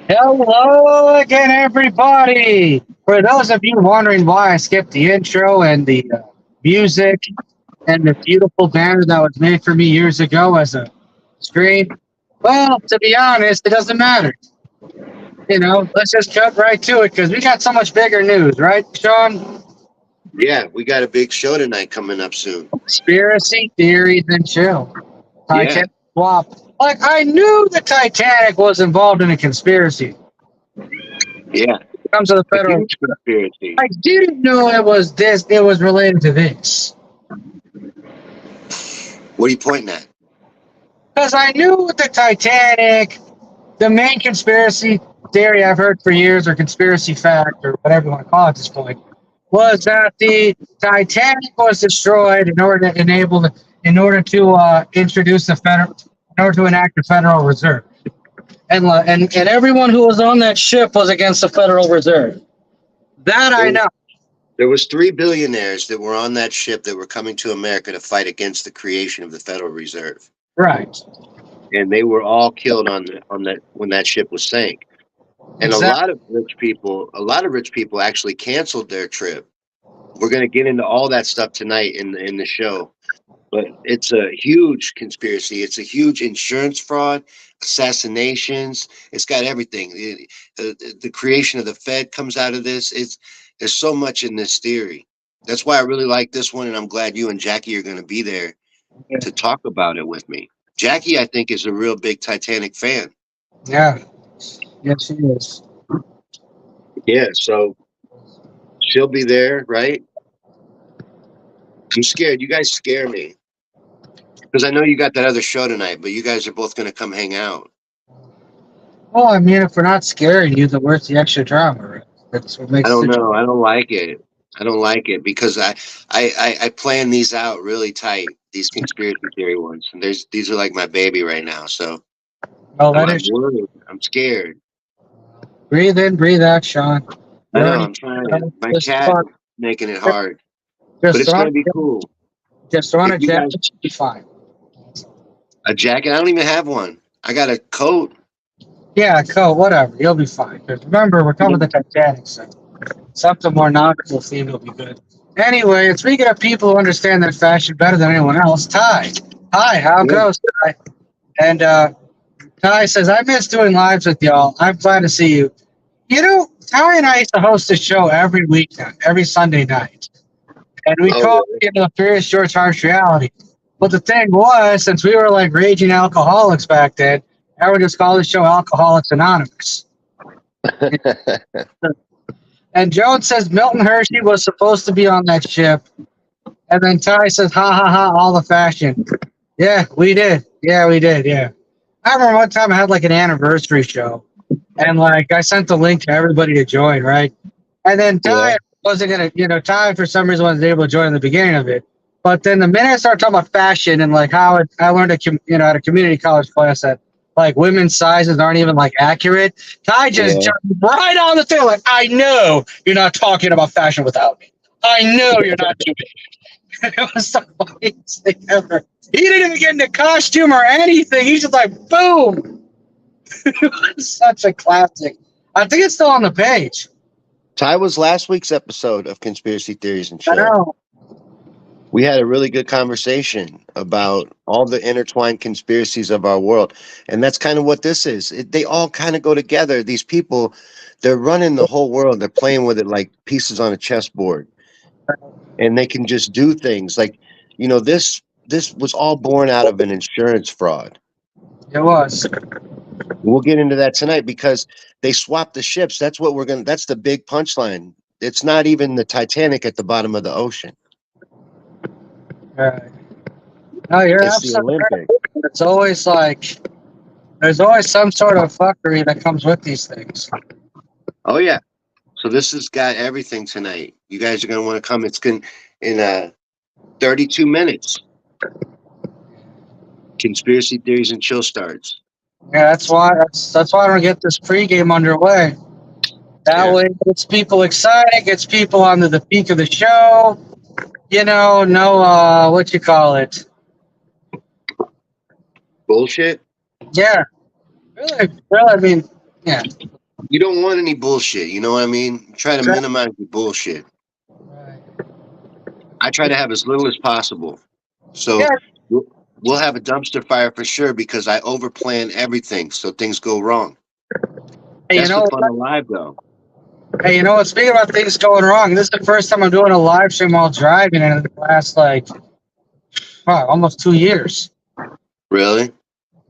Hello again, everybody. For those of you wondering why I skipped the intro and the music and the beautiful banner that was made for me years ago as a screen, well, to be honest, it doesn't matter. Let's just cut right to it because we got so much bigger news, right, Sean? Yeah, we got a big show tonight coming up soon. Conspiracy theories and chill. Yeah, Titanic Swap. Like, I knew the Titanic was involved in a conspiracy. yeah. It comes to the A federal. huge conspiracy. I didn't know it was this. It was related to this What are you pointing at? because I knew with the Titanic, the main conspiracy theory I've heard for years, or conspiracy fact, or whatever you want to call it at this point, was that the Titanic was destroyed in order to introduce in order to enact the Federal Reserve, and everyone who was on that ship was against the Federal Reserve. That There I was, know. there was three billionaires that were on that ship that were coming to America to fight against the creation of the Federal Reserve, Right. and they were all killed on that when that ship was sank. And Exactly. a lot of rich people actually canceled their trip. We're going to get into all that stuff tonight in the show. But it's a huge conspiracy. It's a huge insurance fraud, assassinations. It's got everything. The creation of the Fed comes out of this. There's so much in this theory. That's why I really like this one, and I'm glad you and Jackie are going to be there to talk about it with me. Jackie, I think, is a real big Titanic fan. Yeah. Yes, she is. Yeah, so she'll be there, right? I'm scared. You guys scare me because I know you got that other show tonight, but you guys are both going to come hang out. Well, I mean, if we're not scaring you, then where's the extra drama? Right? That's what I makes don't the. know. I don't like it. I don't like it because I plan these out really tight. These conspiracy theory ones, and these are like my baby right now. So Oh, I'm, that I'm is. worried. I'm scared. Breathe in, breathe out, Sean. I You're know. already. I'm trying. My Just cat throw, is making it hard, but just it's throw, gonna be cool. just throw on If a you jacket, guys you'll be fine. a jacket, I don't even have one. I got a coat. Yeah, cool, whatever. You'll be fine. Because remember, we're coming to the Titanic, so something more nautical themed will be good. Anyway, and speaking of people who understand that fashion better than anyone else, Ty. Hi, how Yeah. goes, Ty? And Ty says, I miss doing lives with y'all. I'm glad to see you. Ty and I used to host a show every weekend, every Sunday night. And we Oh, called really? it the Furious George Harsh Reality. But the thing was, since we were like raging alcoholics back then, everyone just called the show Alcoholics Anonymous. And Joan says Milton Hershey was supposed to be on that ship. And then Ty says, ha ha ha, all the fashion. Yeah, we did. Yeah, we did. Yeah. I remember one time I had like an anniversary show. And like I sent the link to everybody to join, right? And then Yeah. Ty wasn't gonna, Ty for some reason wasn't able to join in the beginning of it. But then the minute I started talking about fashion and like I learned at a community college class that like women's sizes aren't even like accurate, Ty just Yeah. jumped right on the thing like, I know you're not talking about fashion without me. I know you're not doing it. It was the funniest thing ever. He didn't even get into costume or anything. He's just like, boom. It was such a classic. I think it's still on the page. Ty was last week's episode of Conspiracy Theories and I Chill. know. We had a really good conversation about all the intertwined conspiracies of our world. And that's kind of what this is. They all kind of go together. These people, they're running the whole world. They're playing with it like pieces on a chessboard. And they can just do things like, this was all born out of an insurance fraud. It was. We'll get into that tonight because they swapped the ships. That's the big punchline. It's not even the Titanic at the bottom of the ocean. Right. No, you're It's the absolutely right. Olympic. It's always like there's always some sort of fuckery that comes with these things. Oh yeah. So this has got everything tonight. You guys are gonna want to come. It's going in 32 minutes. Conspiracy theories and chill starts. Yeah, that's why I don't get this pregame underway. That Yeah. way, it gets people excited, gets people onto the peak of the show. No, what you call it? Bullshit. Yeah, really. I mean, Yeah. You don't want any bullshit. You know what I mean? Try to minimize the bullshit. Right. I try to have as little as possible. Yeah. So we'll we'll have a dumpster fire for sure because I overplan everything so things go wrong. Hey, you That's the know fun of live, though. Hey, you know what? Speaking about things going wrong, this is the first time I'm doing a live stream while driving in the last like almost 2 years. Really?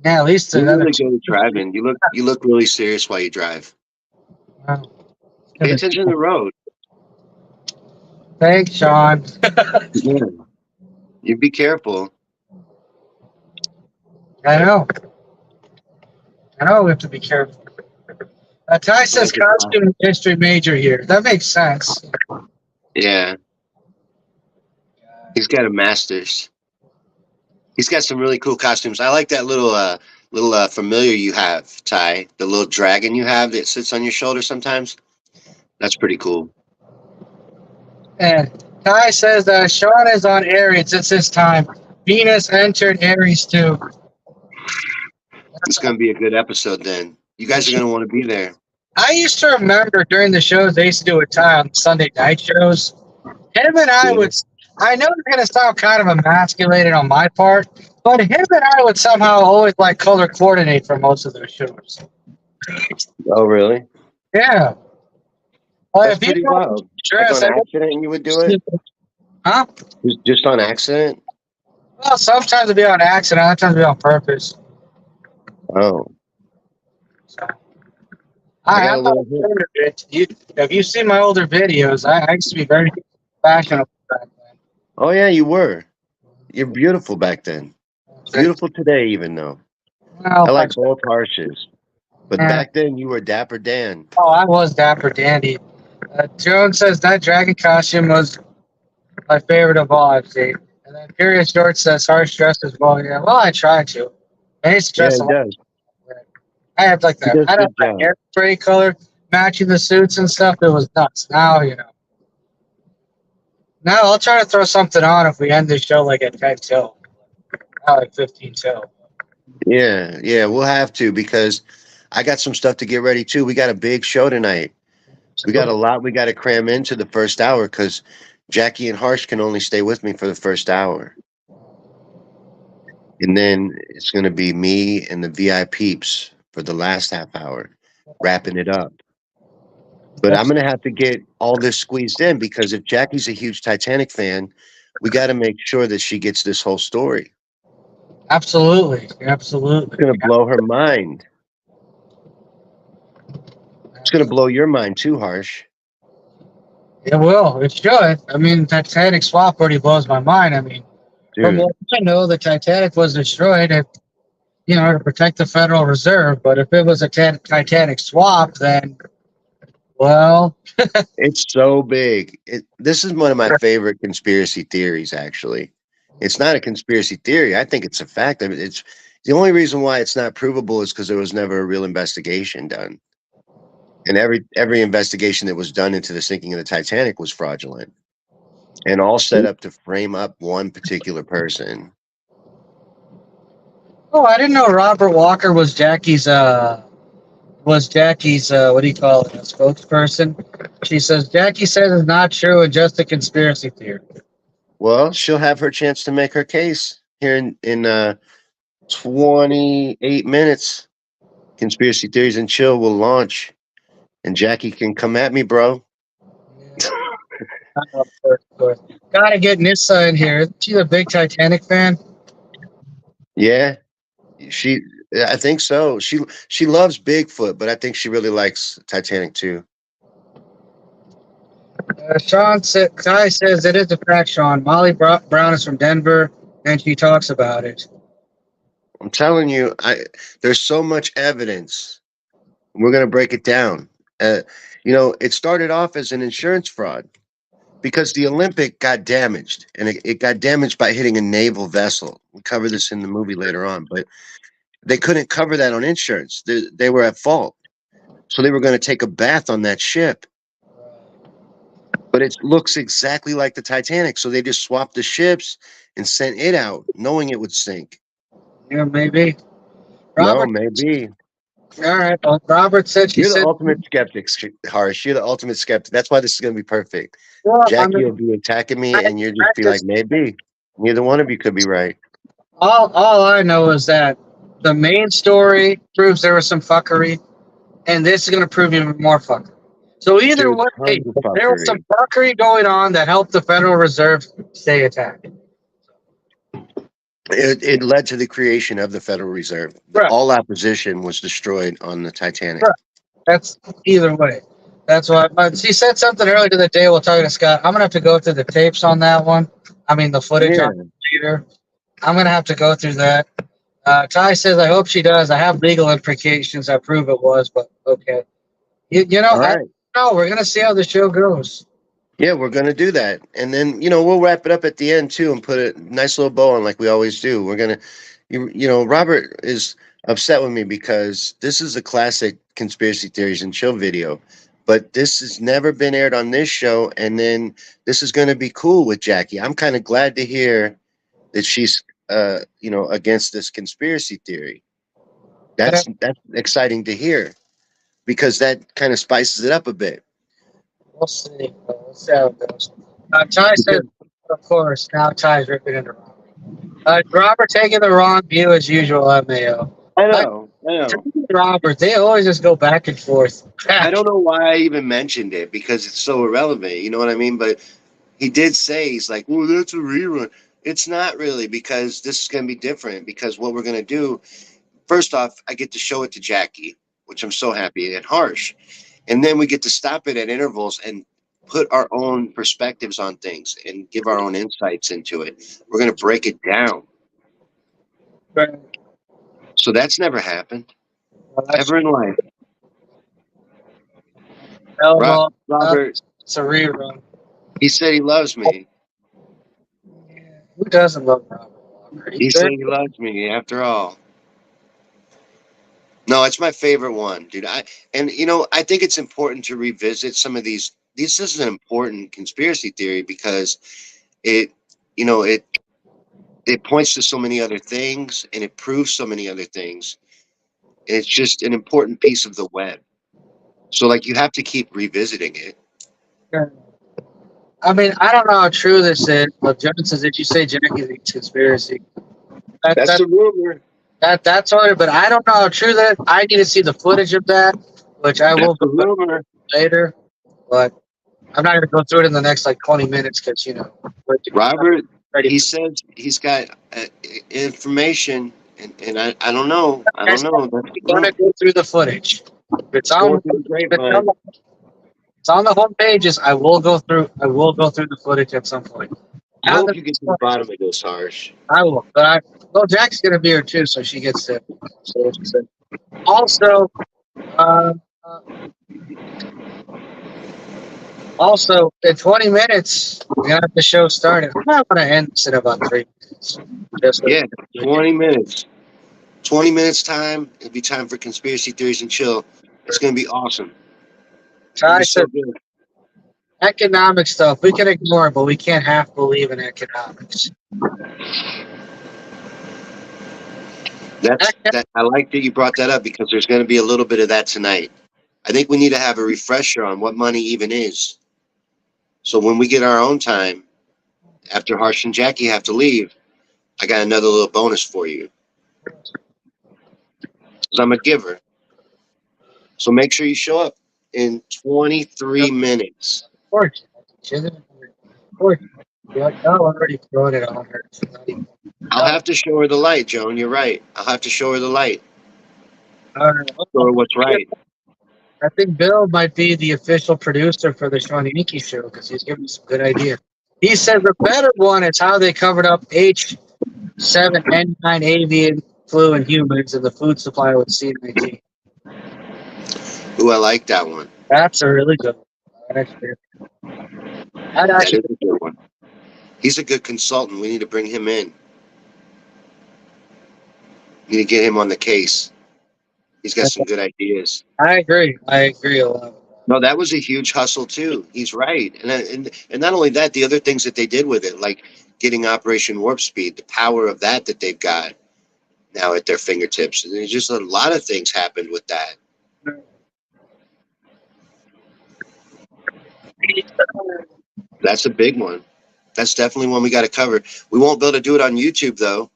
Yeah, at least You're another really two. good at driving. You look really serious while you drive. Wow. Pay attention to the road. Thanks, Sean. Yeah. You be careful. I know. I know we have to be careful. Ty I says like it. costume history major here. That makes sense. Yeah. He's got a master's. He's got some really cool costumes. I like that little familiar you have, Ty. The little dragon you have that sits on your shoulder sometimes. That's pretty cool. And Ty says that Sean is on Aries. It's his time. Venus entered Aries too. It's going to be a good episode then. You guys are going to want to be there. I used to remember during the shows they used to do with Ty on Sunday night shows. Him and I Yeah. would. I know it's gonna sound kind of emasculated on my part, but him and I would somehow always like color coordinate for most of those shows. Oh, really? Yeah. Like That's if you pretty don't wild. Like dress, on accident, you would do it? huh? Just on accident? Well, sometimes it'd be on accident, other times it'd be on purpose. Oh. So, I got a I'm not little hint. ashamed of it. If you see my older videos, I used to be very fashionable back then. Oh, yeah, you were. You're beautiful back then. Beautiful today, even though. Well, I like both harshes. But yeah. back then, you were Dapper Dan. Oh, I was dapper dandy. Joan says that dragon costume was my favorite of all I've seen. And then Curious George says harsh dress as well. Yeah, well, I try to. I used to Yeah, dress a he lot. does. I had like He that. does I a had good my job. hairspray color matching the suits and stuff. It was nuts. Now I'll try to throw something on if we end the show like at 10 till. Not like 15 till. Yeah, we'll have to because I got some stuff to get ready too. We got a big show tonight. We got a lot we got to cram into the first hour because Jackie and Harsh can only stay with me for the first hour. And then it's going to be me and the VI peeps for the last half hour, wrapping it up. But I'm going to have to get all this squeezed in because if Jackie's a huge Titanic fan, we got to make sure that she gets this whole story. Absolutely. It's Absolutely. going to blow her mind. It's going to blow your mind too, Harsh. It will. It should. I mean, Titanic Swap already blows my mind. I mean, from Dude, what I know, the Titanic was destroyed to protect the Federal Reserve. But if it was a Titanic swap, then, well, it's so big. This is one of my favorite conspiracy theories, actually. It's not a conspiracy theory. I think it's a fact. I mean, it's the only reason why it's not provable is because there was never a real investigation done. And every investigation that was done into the sinking of the Titanic was fraudulent and all set up to frame up one particular person. oh, I didn't know Robert Walker was Jackie's what do you call it, a spokesperson. She says Jackie says it's not true and just a conspiracy theory. Well, she'll have her chance to make her case here in 28 minutes. Conspiracy Theories and Chill will launch. And Jackie can come at me, bro. Of course. Gotta get Nissa in here. She's a big Titanic fan. Yeah, she. I think so. She loves Bigfoot, but I think she really likes Titanic too. Ty says it is a fact, Sean. Molly Brown is from Denver, and she talks about it. I'm telling you, there's so much evidence. We're gonna break it down. It started off as an insurance fraud because the Olympic got damaged, and it got damaged by hitting a naval vessel. We cover this in the movie later on, but they couldn't cover that on insurance. They were at fault. So they were going to take a bath on that ship. But it looks exactly like the Titanic. So they just swapped the ships and sent it out, knowing it would sink. Yeah, maybe. No, Robert maybe. All right. Well, Robert said she You're the said, ultimate skeptic, Harsh. You're the ultimate skeptic. That's why this is going to be perfect. well, I Jackie will mean, be attacking me, I, and you'll I just be like, just maybe. Neither one of you could be right. all I know is that the main story proves there was some fuckery, and this is going to prove even more fuckery. So either There's way, tons of there was some fuckery. fuckery going on that helped the Federal Reserve stay attacked. It led to the creation of the Federal Reserve. Right, All opposition was destroyed on the Titanic. right. That's either way. That's why. But she said something earlier to the day. We'll talk to Scott. I'm gonna have to go through the tapes on that one. I mean, the footage Yeah. on later. I'm gonna have to go through that. Ty says, "I hope she does. I have legal implications. I prove it was, but okay. All I right. don't know. We're gonna see how the show goes. Yeah, we're going to do that. And then, we'll wrap it up at the end too and put a nice little bow on like we always do. We're going to, Robert is upset with me because this is a classic conspiracy theories and chill video, but this has never been aired on this show. And then this is going to be cool with Jackie. I'm kind of glad to hear that she's, against this conspiracy theory. Yeah, That's exciting to hear because that kind of spices it up a bit. we'll see. We'll see how it goes." Ty says, Because "Of course." Now Ty's ripping into Robert. Robert taking the wrong view as usual. Mayo. I I know, I know. Robert, they always just go back and forth. I don't know why I even mentioned it because it's so irrelevant. You know what I mean? But he did say, he's like, "Oh, that's a rerun." It's not really because this is going to be different. Because what we're going to do, first off, I get to show it to Jackie, which I'm so happy and Harsh, and then we get to stop it at intervals and put our own perspectives on things and give our own insights into it. We're going to break it down. So that's never happened Well, that's ever in life. available. Robert, It's a rerun. he said he loves me. Who doesn't love Robert Walker? He said he loves me after all. No, it's my favorite one, dude. I think it's important to revisit some of these. This is an important conspiracy theory because it, it points to so many other things and it proves so many other things. It's just an important piece of the web. So, like, you have to keep revisiting it. I mean, I don't know how true this is, but John says, "Did you say Jackie's a conspiracy?" That, That's that, the rumor. that's all right, but I don't know how true that. I need to see the footage of that, which I will That's the go back rumor. later. But I'm not going to go through it in the next like 20 minutes because Robert, ready. he says he's got information, and I don't know. I don't know. I'm going to go through the footage. If it's Going on. through the If it's on grapevine. it's on the home pages. I will go through. I will go through the footage at some point. I Now hope that you get to the bottom of this, Harsh. I will, but well, Jack's gonna be here too, so she gets to. So she said. Also, uh, uh, also in 20 minutes, we're gonna have the show started. I'm not gonna end this in about 3 minutes. Just so Yeah, 20 minutes. 20 minutes time. It'll be time for conspiracy theories and chill. It's gonna be awesome. It's gonna Ty be said so good. economic stuff we can ignore, but we can't half believe in economics. That. I like that you brought that up because there's gonna be a little bit of that tonight. I think we need to have a refresher on what money even is. So when we get our own time, after Harsh and Jackie have to leave, I got another little bonus for you. Because I'm a giver. So make sure you show up in 23 minutes. Of course, of course. Y'all already throwing it on her. I'll have to show her the light, Joan. You're right. I'll have to show her the light. Show her what's right. I think Bill might be the official producer for the Shawn Yankey show because he's giving me some good ideas. He said the better one is how they covered up H7N9 avian flu in humans and the food supply with C19. Ooh, I like that one. That's a really good one. That That actually, is a good one. He's a good consultant. We need to bring him in. We need to get him on the case. He's got some good ideas. I agree. I agree a lot. No, that was a huge hustle too. He's right, and not only that, the other things that they did with it, like getting Operation Warp Speed, the power of that they've got. now at their fingertips. And there's just a lot of things happened with that. That's a big one. That's definitely one we got to cover. We won't be able to do it on YouTube, though.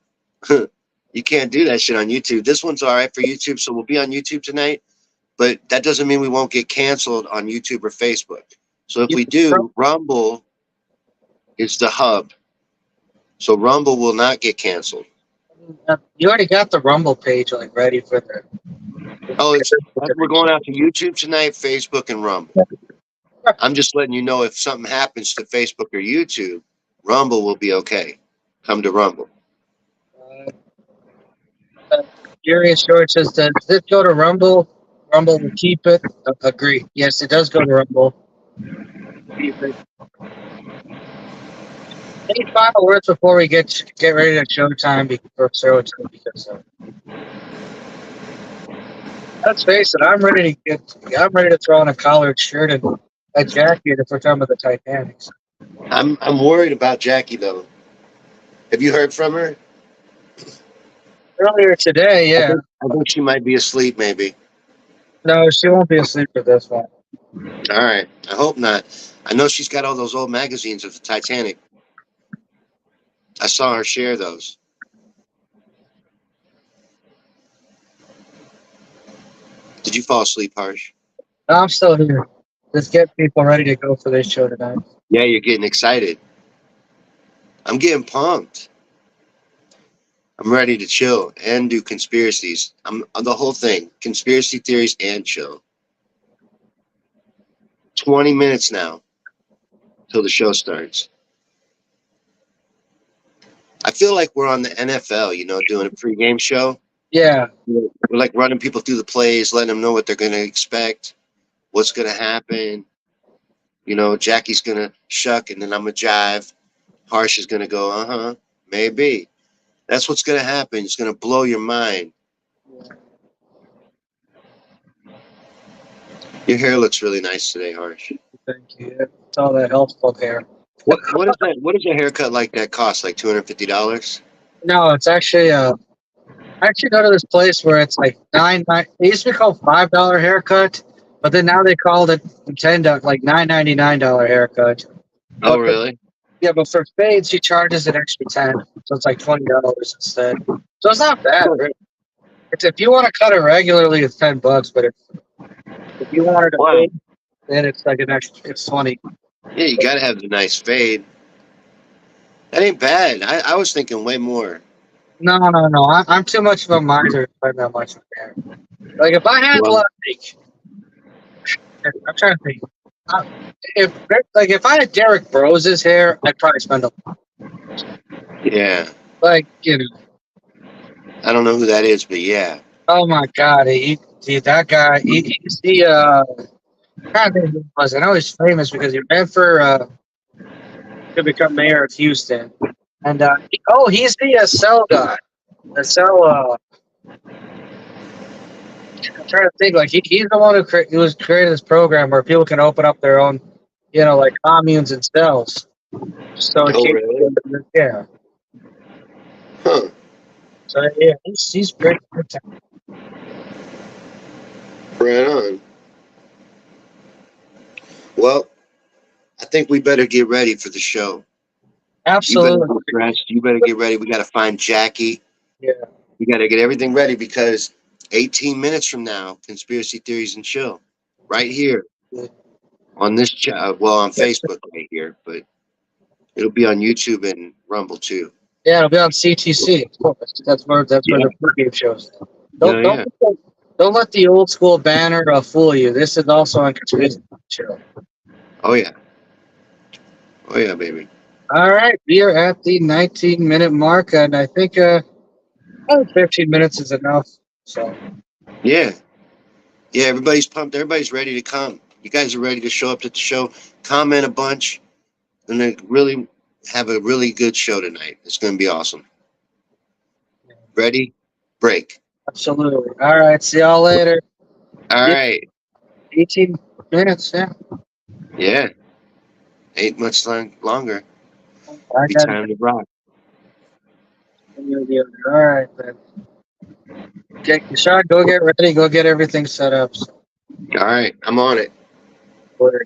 You can't do that shit on YouTube. This one's all right for YouTube, so we'll be on YouTube tonight. But that doesn't mean we won't get canceled on YouTube or Facebook. So if we do, Rumble is the hub. So Rumble will not get canceled. You already got the Rumble page like ready for the. Oh, we're going out to YouTube tonight, Facebook, and Rumble. I'm just letting you know if something happens to Facebook or YouTube, Rumble will be okay. Come to Rumble. Curious George says, does this go to Rumble? Rumble will keep it. Agree. Yes, it does go to Rumble. Keep it. Any final words before we get ready to showtime before showtime? Because let's face it, I'm ready to throw on a collared shirt and a jacket if we're talking about the Titanic. I'm worried about Jackie though. Have you heard from her? Earlier today, yeah. I think she might be asleep, maybe. No, she won't be asleep for this one. All right. I hope not. I know she's got all those old magazines of the Titanic. I saw her share those. Did you fall asleep, Harsh? No, I'm still here. Let's get people ready to go for this show tonight. Yeah, you're getting excited. I'm getting pumped. I'm ready to chill and do conspiracies. I'm the whole thing, conspiracy theories and chill. 20 minutes now till the show starts. I feel like we're on the NFL, doing a pregame show. Yeah. We're like running people through the plays, letting them know what they're going to expect, what's going to happen. Jackie's going to shuck, and then I'm going to jive. Harsh is going to go, maybe. That's what's going to happen. It's going to blow your mind. Your hair looks really nice today, Harsh. Thank you. It's all that healthful hair. What does a haircut like that cost? Like $250? No, it's actually I actually go to this place where it's like $9. It used to be called $5 haircut, but then now they called it $10, like $9.99 haircut. Oh, really? Yeah, but for fades, she charges an extra $10, so it's like $20 instead. So it's not bad. Really. It's if you want to cut it regularly, it's $10, but if you wanted to fade, then it's like an extra. It's 20. Yeah, you got to have the nice fade. That ain't bad. I was thinking way more. No. I'm too much of a miser to spend that much on hair. Like if I had I'm trying to think. If I had Derek Brose's hair, I'd probably spend a lot. Yeah. Like I don't know who that is, but yeah. Oh my God, that guy. He's the I can't think who he was. I know he's famous because he ran for to become mayor of Houston, and he's the cell guy. The cell. I'm trying to think. Like he's the one who created this program where people can open up their own, like communes and cells. So really? Yeah. Huh. So yeah, he's great. Right on. Well, I think we better get ready for the show. Absolutely. You better get ready. We got to find Jackie. Yeah. We got to get everything ready because 18 minutes from now, Conspiracy Theories and Chill, right here on this on Facebook right here, but it'll be on YouTube and Rumble too. Yeah, it'll be on CTC. Of course. That's where the pregame shows. Don't let the old school banner fool you. This is also on Conspiracy Show. Oh yeah, baby. All right, we are at the 19-minute mark, and I think 15 minutes is enough. So. Yeah. Everybody's pumped. Everybody's ready to come. You guys are ready to show up at the show. Comment a bunch, and then really have a really good show tonight. It's going to be awesome. Ready? Break. Absolutely. All right. See y'all later. All right. 18 minutes. Yeah. Yeah. Ain't much longer. Be time to rock. All right, then. Okay, Sean, go get ready. Go get everything set up. So, All right, I'm on it. we're